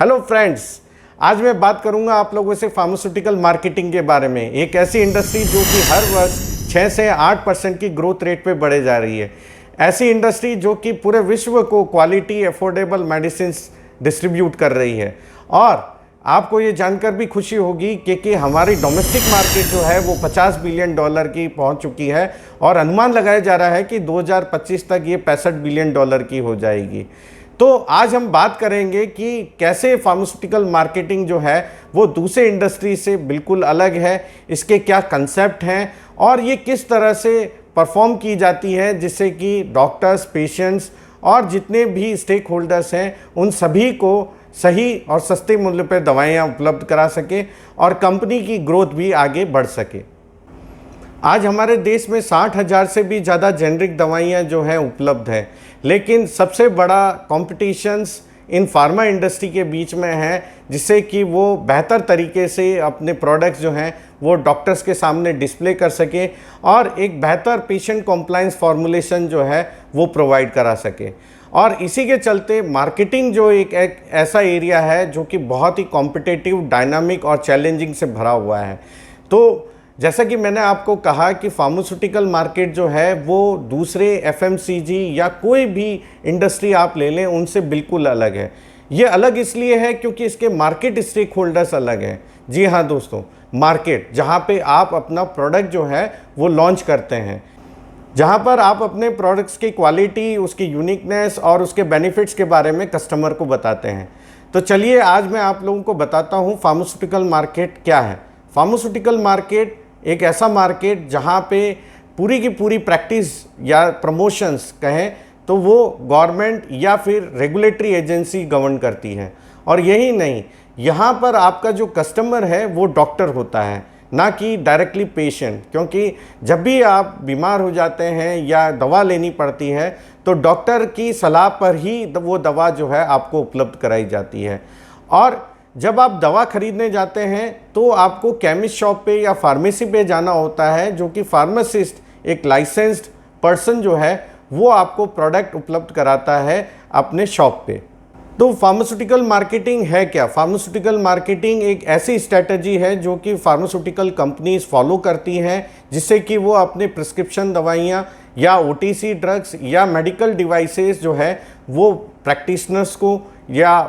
Hello friends, आज मैं बात करूंगा आप लोगों से फार्मास्यूटिकल मार्केटिंग के बारे में। एक ऐसी इंडस्ट्री जो कि हर वर्ष 6 से 8% की ग्रोथ रेट पे बढ़े जा रही है। ऐसी इंडस्ट्री जो कि पूरे विश्व को क्वालिटी अफोर्डेबल मेडिसिन डिस्ट्रीब्यूट कर रही है। और आपको ये जानकर भी खुशी होगी कि हमारी डोमेस्टिक मार्केट जो है वो $50 बिलियन की पहुंच चुकी है और अनुमान लगाया जा रहा है कि 2025 तक ये $65 बिलियन की हो जाएगी। तो आज हम बात करेंगे कि कैसे फार्मास्यूटिकल मार्केटिंग जो है वो दूसरे इंडस्ट्री से बिल्कुल अलग है, इसके क्या कंसेप्ट हैं और ये किस तरह से परफॉर्म की जाती है, जिससे कि डॉक्टर्स, पेशेंट्स और जितने भी स्टेक होल्डर्स हैं उन सभी को सही और सस्ते मूल्य पर दवाइयाँ उपलब्ध करा सके और कंपनी की ग्रोथ भी आगे बढ़ सके। आज हमारे देश में 60,000 से भी ज़्यादा जेनरिक दवाइयाँ जो हैं उपलब्ध हैं, लेकिन सबसे बड़ा कॉम्पिटिशन्स इन फार्मा इंडस्ट्री के बीच में है, जिससे कि वो बेहतर तरीके से अपने प्रोडक्ट्स जो हैं वो डॉक्टर्स के सामने डिस्प्ले कर सके और एक बेहतर पेशेंट कॉम्प्लायंस फॉर्मुलेशन जो है वो प्रोवाइड करा सके। और इसी के चलते मार्केटिंग जो एक ऐसा एरिया है जो कि बहुत ही कॉम्पिटिटिव, डायनामिक और चैलेंजिंग से भरा हुआ है। तो जैसा कि मैंने आपको कहा कि फार्मास्यूटिकल मार्केट जो है वो दूसरे एफएमसीजी या कोई भी इंडस्ट्री आप ले लें उनसे बिल्कुल अलग है। ये अलग इसलिए है क्योंकि इसके मार्केट स्टेक होल्डर्स अलग हैं। जी हाँ दोस्तों, मार्केट जहाँ पे आप अपना प्रोडक्ट जो है वो लॉन्च करते हैं, जहाँ पर आप अपने प्रोडक्ट्स की क्वालिटी, उसकी यूनिकनेस और उसके बेनिफिट्स के बारे में कस्टमर को बताते हैं। तो चलिए आज मैं आप लोगों को बताता हूँ फार्मास्यूटिकल मार्केट क्या है। फार्मास्यूटिकल मार्केट एक ऐसा मार्केट जहाँ पे पूरी की पूरी प्रैक्टिस या प्रमोशंस कहें तो वो गवर्नमेंट या फिर रेगुलेटरी एजेंसी गवर्न करती है। और यही नहीं, यहाँ पर आपका जो कस्टमर है वो डॉक्टर होता है, ना कि डायरेक्टली पेशेंट। क्योंकि जब भी आप बीमार हो जाते हैं या दवा लेनी पड़ती है तो डॉक्टर की सलाह पर ही वो दवा जो है आपको उपलब्ध कराई जाती है। और जब आप दवा खरीदने जाते हैं तो आपको केमिस्ट शॉप पे या फार्मेसी पे जाना होता है, जो कि फार्मासिस्ट एक लाइसेंस्ड पर्सन जो है वो आपको प्रोडक्ट उपलब्ध कराता है अपने शॉप पे। तो फार्मास्यूटिकल मार्केटिंग है क्या? फार्मास्यूटिकल मार्केटिंग एक ऐसी स्ट्रेटजी है जो कि फार्मास्यूटिकल कंपनीज फॉलो करती हैं, जिससे कि वो अपने प्रिस्क्रिप्शन दवाइयाँ या ओटीसी ड्रग्स या मेडिकल डिवाइसेस जो है वो प्रैक्टिशनर्स को या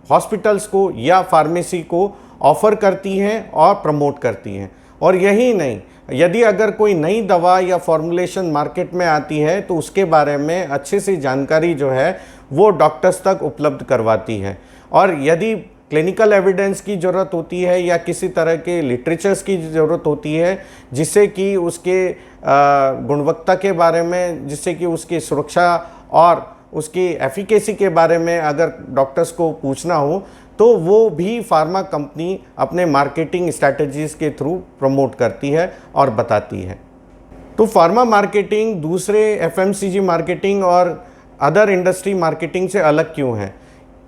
हॉस्पिटल्स को या फार्मेसी को ऑफ़र करती हैं और प्रमोट करती हैं। और यही नहीं, यदि अगर कोई नई दवा या फॉर्मुलेशन मार्केट में आती है तो उसके बारे में अच्छे से जानकारी जो है वो डॉक्टर्स तक उपलब्ध करवाती है। और यदि क्लिनिकल एविडेंस की ज़रूरत होती है या किसी तरह के लिटरेचर्स की ज़रूरत होती है, जिससे कि उसके गुणवत्ता के बारे में, जिससे कि उसकी सुरक्षा और उसकी एफिकेसी के बारे में अगर डॉक्टर्स को पूछना हो तो वो भी फार्मा कंपनी अपने मार्केटिंग स्ट्रैटेजीज़ के थ्रू प्रमोट करती है और बताती है। तो फार्मा मार्केटिंग दूसरे एफएमसीजी मार्केटिंग और अदर इंडस्ट्री मार्केटिंग से अलग क्यों है?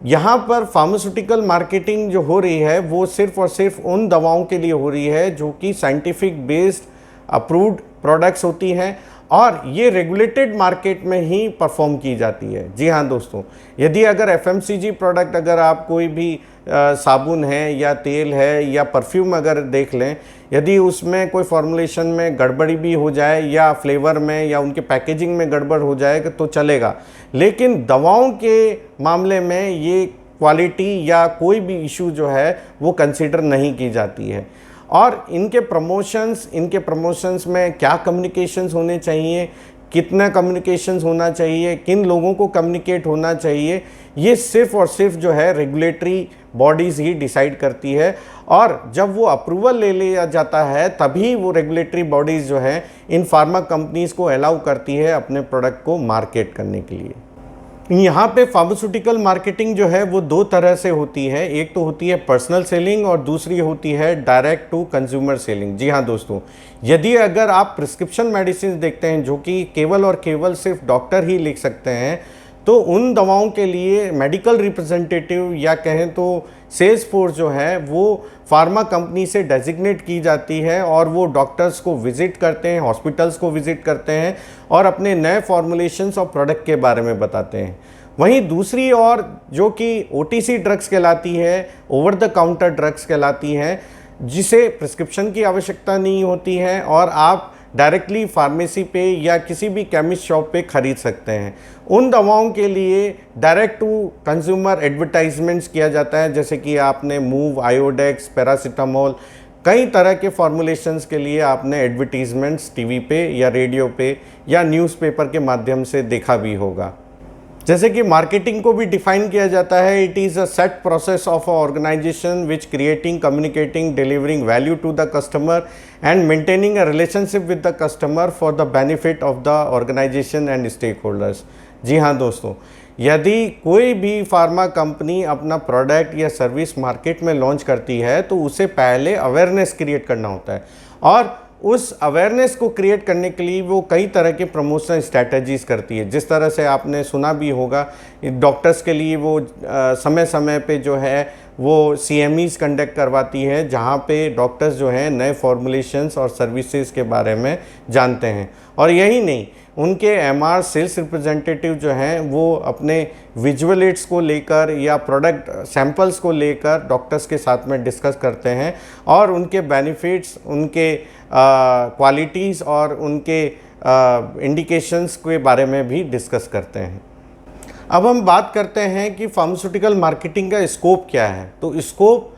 यहाँ पर फार्मास्यूटिकल मार्केटिंग जो हो रही है वो सिर्फ़ और सिर्फ उन दवाओं के लिए हो रही है जो कि साइंटिफिक बेस्ड अप्रूव्ड प्रोडक्ट्स होती हैं और ये रेगुलेटेड मार्केट में ही परफॉर्म की जाती है। जी हाँ दोस्तों, यदि अगर एफएमसीजी प्रोडक्ट, अगर आप कोई भी साबुन है या तेल है या परफ्यूम अगर देख लें, यदि उसमें कोई फॉर्मुलेशन में गड़बड़ी भी हो जाए या फ्लेवर में या उनके पैकेजिंग में गड़बड़ हो जाए तो चलेगा, लेकिन दवाओं के मामले में ये क्वालिटी या कोई भी इशू जो है वो कंसिडर नहीं की जाती है। और इनके प्रमोशंस में क्या कम्युनिकेशंस होने चाहिए, कितना कम्युनिकेशंस होना चाहिए, किन लोगों को कम्युनिकेट होना चाहिए, ये सिर्फ़ और सिर्फ जो है रेगुलेटरी बॉडीज़ ही डिसाइड करती है। और जब वो अप्रूवल ले लिया जाता है तभी वो रेगुलेटरी बॉडीज़ जो है इन फार्मा कंपनीज़ को अलाउ करती है अपने प्रोडक्ट को मार्केट करने के लिए। यहाँ पे फार्मास्यूटिकल मार्केटिंग जो है वो दो तरह से होती है। एक तो होती है पर्सनल सेलिंग और दूसरी होती है डायरेक्ट टू कंज्यूमर सेलिंग। जी हाँ दोस्तों, यदि अगर आप प्रिस्क्रिप्शन मेडिसिन देखते हैं जो कि केवल और केवल सिर्फ डॉक्टर ही लिख सकते हैं, तो उन दवाओं के लिए मेडिकल रिप्रेजेंटेटिव या कहें तो सेल्स फोर्स जो है वो फार्मा कंपनी से डेजिग्नेट की जाती है और वो डॉक्टर्स को विज़िट करते हैं, हॉस्पिटल्स को विज़िट करते हैं और अपने नए फॉर्मुलेशंस और प्रोडक्ट के बारे में बताते हैं। वहीं दूसरी ओर जो कि ओटीसी ड्रग्स कहलाती है, ओवर द काउंटर ड्रग्स कहलाती हैं, जिसे प्रिस्क्रिप्शन की आवश्यकता नहीं होती है और आप डायरेक्टली फार्मेसी पे या किसी भी केमिस्ट शॉप पे खरीद सकते हैं। उन दवाओं के लिए डायरेक्ट टू कंज्यूमर एडवर्टाइजमेंट्स किया जाता है, जैसे कि आपने मूव, आयोडेक्स, पैरासीटामोल, कई तरह के फॉर्मुलेशंस के लिए आपने एडवर्टीजमेंट्स टीवी पे या रेडियो पे या न्यूज़पेपर के माध्यम से देखा भी होगा। जैसे कि मार्केटिंग को भी डिफाइन किया जाता है, it is a set process of a organisation which creating, communicating, delivering value to the customer and maintaining a relationship with the customer for the benefit of the organisation and stakeholders. जी हाँ दोस्तों, यदि कोई भी pharma company अपना product या service market में launch करती है तो उसे पहले अवेयरनेस क्रिएट करना होता है और उस अवेयरनेस को क्रिएट करने के लिए वो कई तरह के प्रमोशन स्ट्रैटेजीज़ करती है। जिस तरह से आपने सुना भी होगा, डॉक्टर्स के लिए वो समय समय पे जो है वो CMEs कंडक्ट करवाती है, जहाँ पे डॉक्टर्स जो हैं नए फॉर्मुलेशंस और सर्विसेज के बारे में जानते हैं। और यही नहीं, उनके MR सेल्स रिप्रेजेंटेटिव जो हैं वो अपने विजुअल एड्स को लेकर या प्रोडक्ट सैंपल्स को लेकर डॉक्टर्स के साथ में डिस्कस करते हैं और उनके बेनिफिट्स, उनके क्वालिटीज़ और उनके इंडिकेशंस के बारे में भी डिस्कस करते हैं। अब हम बात करते हैं कि फार्मास्यूटिकल मार्केटिंग का स्कोप क्या है। तो स्कोप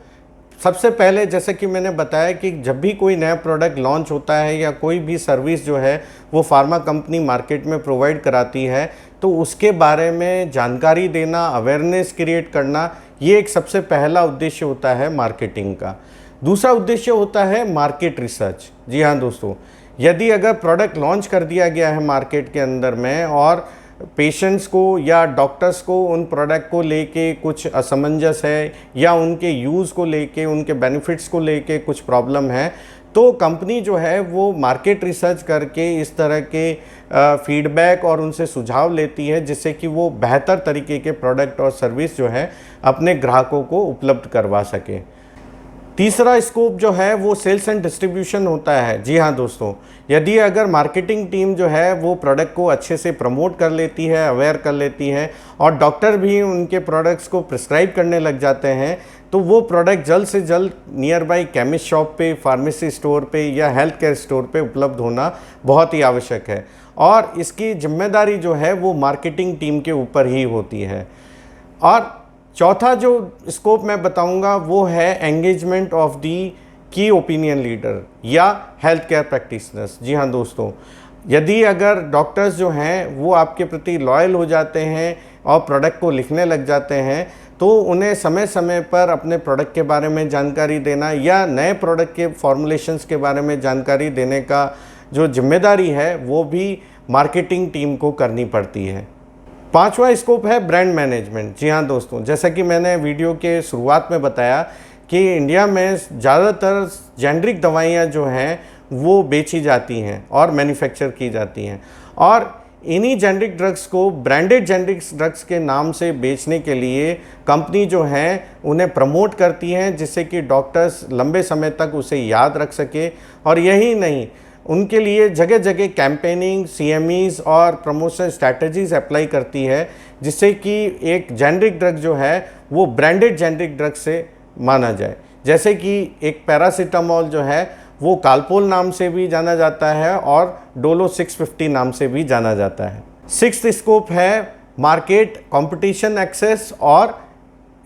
सबसे पहले, जैसे कि मैंने बताया कि जब भी कोई नया प्रोडक्ट लॉन्च होता है या कोई भी सर्विस जो है वो फार्मा कंपनी मार्केट में प्रोवाइड कराती है, तो उसके बारे में जानकारी देना, अवेयरनेस क्रिएट करना, ये एक सबसे पहला उद्देश्य होता है मार्केटिंग का। दूसरा उद्देश्य होता है मार्केट रिसर्च। जी हाँ दोस्तों, यदि अगर प्रोडक्ट लॉन्च कर दिया गया है मार्केट के अंदर में और पेशेंट्स को या डॉक्टर्स को उन प्रोडक्ट को लेके कुछ असमंजस है या उनके यूज़ को लेके, उनके बेनिफिट्स को लेके कुछ प्रॉब्लम है, तो कंपनी जो है वो मार्केट रिसर्च करके इस तरह के फीडबैक और उनसे सुझाव लेती है, जिससे कि वो बेहतर तरीके के प्रोडक्ट और सर्विस जो है अपने ग्राहकों को उपलब्ध करवा सके। तीसरा स्कोप जो है वो सेल्स एंड डिस्ट्रीब्यूशन होता है। जी हाँ दोस्तों, यदि अगर मार्केटिंग टीम जो है वो प्रोडक्ट को अच्छे से प्रमोट कर लेती है, अवेयर कर लेती है और डॉक्टर भी उनके प्रोडक्ट्स को प्रिस्क्राइब करने लग जाते हैं, तो वो प्रोडक्ट जल्द से जल्द नियर बाई केमिस्ट शॉप पे, फार्मेसी स्टोर पे या हेल्थ केयर स्टोर पे उपलब्ध होना बहुत ही आवश्यक है और इसकी जिम्मेदारी जो है वो मार्केटिंग टीम के ऊपर ही होती है। और चौथा जो स्कोप मैं बताऊंगा वो है एंगेजमेंट ऑफ दी की ओपिनियन लीडर या हेल्थ केयर प्रैक्टिशनर्स। जी हाँ दोस्तों, यदि अगर डॉक्टर्स जो हैं वो आपके प्रति लॉयल हो जाते हैं और प्रोडक्ट को लिखने लग जाते हैं, तो उन्हें समय समय पर अपने प्रोडक्ट के बारे में जानकारी देना या नए प्रोडक्ट के फॉर्मुलेशंस के बारे में जानकारी देने का जो जिम्मेदारी है वो भी मार्केटिंग टीम को करनी पड़ती है। पांचवा स्कोप है ब्रांड मैनेजमेंट। जी हाँ दोस्तों, जैसा कि मैंने वीडियो के शुरुआत में बताया कि इंडिया में ज़्यादातर जेनरिक दवाइयाँ जो हैं वो बेची जाती हैं और मैन्युफैक्चर की जाती हैं और इन्हीं जेनरिक ड्रग्स को ब्रांडेड जेनरिक ड्रग्स के नाम से बेचने के लिए कंपनी जो है उन्हें प्रमोट करती हैं, जिससे कि डॉक्टर्स लंबे समय तक उसे याद रख सके। और यही नहीं, उनके लिए जगह जगह कैंपेनिंग, CMEs और प्रमोशन स्ट्रैटेजीज अप्लाई करती है, जिससे कि एक जेनरिक ड्रग जो है वो ब्रांडेड जेनरिक ड्रग से माना जाए। जैसे कि एक पैरासीटामोल जो है वो कालपोल नाम से भी जाना जाता है और डोलो 650 नाम से भी जाना जाता है। सिक्स्थ स्कोप है मार्केट, कंपटीशन, एक्सेस और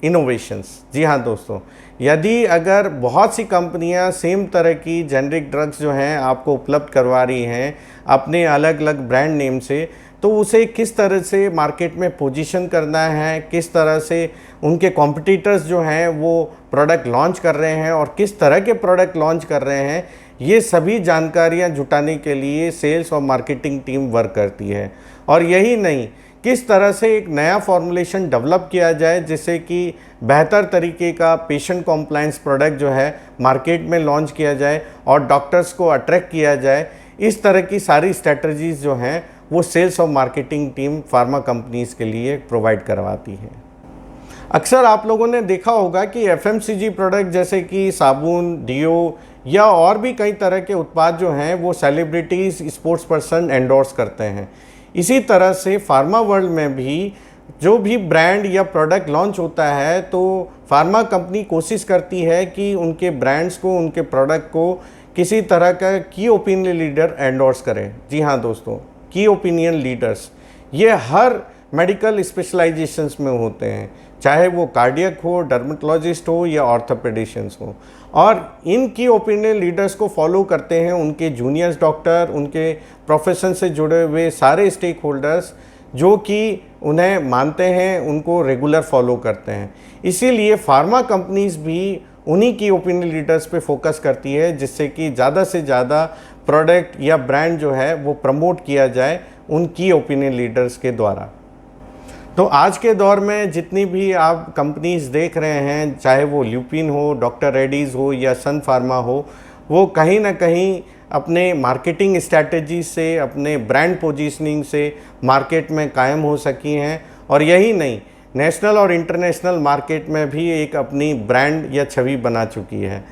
इनोवेशंस। जी हाँ दोस्तों, यदि अगर बहुत सी कंपनियां सेम तरह की जेनरिक ड्रग्स जो हैं आपको उपलब्ध करवा रही हैं अपने अलग अलग ब्रांड नेम से, तो उसे किस तरह से मार्केट में पोजीशन करना है, किस तरह से उनके कॉम्पिटिटर्स जो हैं वो प्रोडक्ट लॉन्च कर रहे हैं और किस तरह के प्रोडक्ट लॉन्च कर रहे हैं, ये सभी जानकारियाँ जुटाने के लिए सेल्स और मार्केटिंग टीम वर्क करती है। और यही नहीं, किस तरह से एक नया फॉर्मुलेशन डेवलप किया जाए जिससे कि बेहतर तरीके का पेशेंट कॉम्प्लायंस प्रोडक्ट जो है मार्केट में लॉन्च किया जाए और डॉक्टर्स को अट्रैक्ट किया जाए। इस तरह की सारी स्ट्रैटेजीज़ जो हैं वो सेल्स और मार्केटिंग टीम फार्मा कंपनीज़ के लिए प्रोवाइड करवाती है। अक्सर आप लोगों ने देखा होगा कि FMCG प्रोडक्ट जैसे कि साबुन, डियो या और भी कई तरह के उत्पाद जो हैं वो सेलिब्रिटीज़, स्पोर्ट्स पर्सन एंडोर्स करते हैं। इसी तरह से फार्मा वर्ल्ड में भी जो भी ब्रांड या प्रोडक्ट लॉन्च होता है तो फार्मा कंपनी कोशिश करती है कि उनके ब्रांड्स को, उनके प्रोडक्ट को किसी तरह का की ओपिनियन लीडर एंडोर्स करें। जी हाँ दोस्तों, की ओपिनियन लीडर्स ये हर मेडिकल स्पेशलाइजेशंस में होते हैं, चाहे वो कार्डियक हो, डर्मेटोलॉजिस्ट हो या ऑर्थोपेडिशियंस हो। और इन की ओपिनियन लीडर्स को फॉलो करते हैं उनके जूनियर्स डॉक्टर, उनके प्रोफेशन से जुड़े हुए सारे स्टेक होल्डर्स जो कि उन्हें मानते हैं, उनको रेगुलर फॉलो करते हैं। इसीलिए फार्मा कंपनीज भी उन्हीं की ओपिनियन लीडर्स पे फोकस करती है, जिससे कि ज़्यादा से ज़्यादा प्रोडक्ट या ब्रांड जो है वो प्रमोट किया जाए उन की ओपिनियन लीडर्स के द्वारा। तो आज के दौर में जितनी भी आप कंपनीज देख रहे हैं, चाहे वो ल्यूपिन हो, डॉक्टर रेड्डीज़ हो या सन फार्मा हो, वो कहीं ना कहीं अपने मार्केटिंग स्ट्रैटेजी से, अपने ब्रांड पोजीशनिंग से मार्केट में कायम हो सकी हैं। और यही नहीं, नेशनल और इंटरनेशनल मार्केट में भी एक अपनी ब्रांड या छवि बना चुकी है।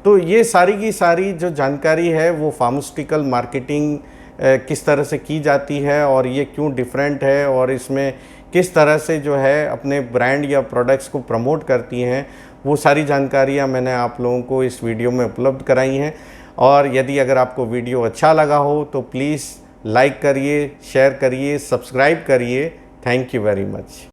तो ये सारी की सारी जो जानकारी है वो फार्मास्यूटिकल मार्केटिंग किस तरह से की जाती है और ये क्यों डिफरेंट है और इसमें किस तरह से जो है अपने ब्रांड या प्रोडक्ट्स को प्रमोट करती हैं, वो सारी जानकारियाँ मैंने आप लोगों को इस वीडियो में उपलब्ध कराई हैं। और यदि अगर आपको वीडियो अच्छा लगा हो तो प्लीज़ लाइक करिए, शेयर करिए, सब्सक्राइब करिए। Thank you very much.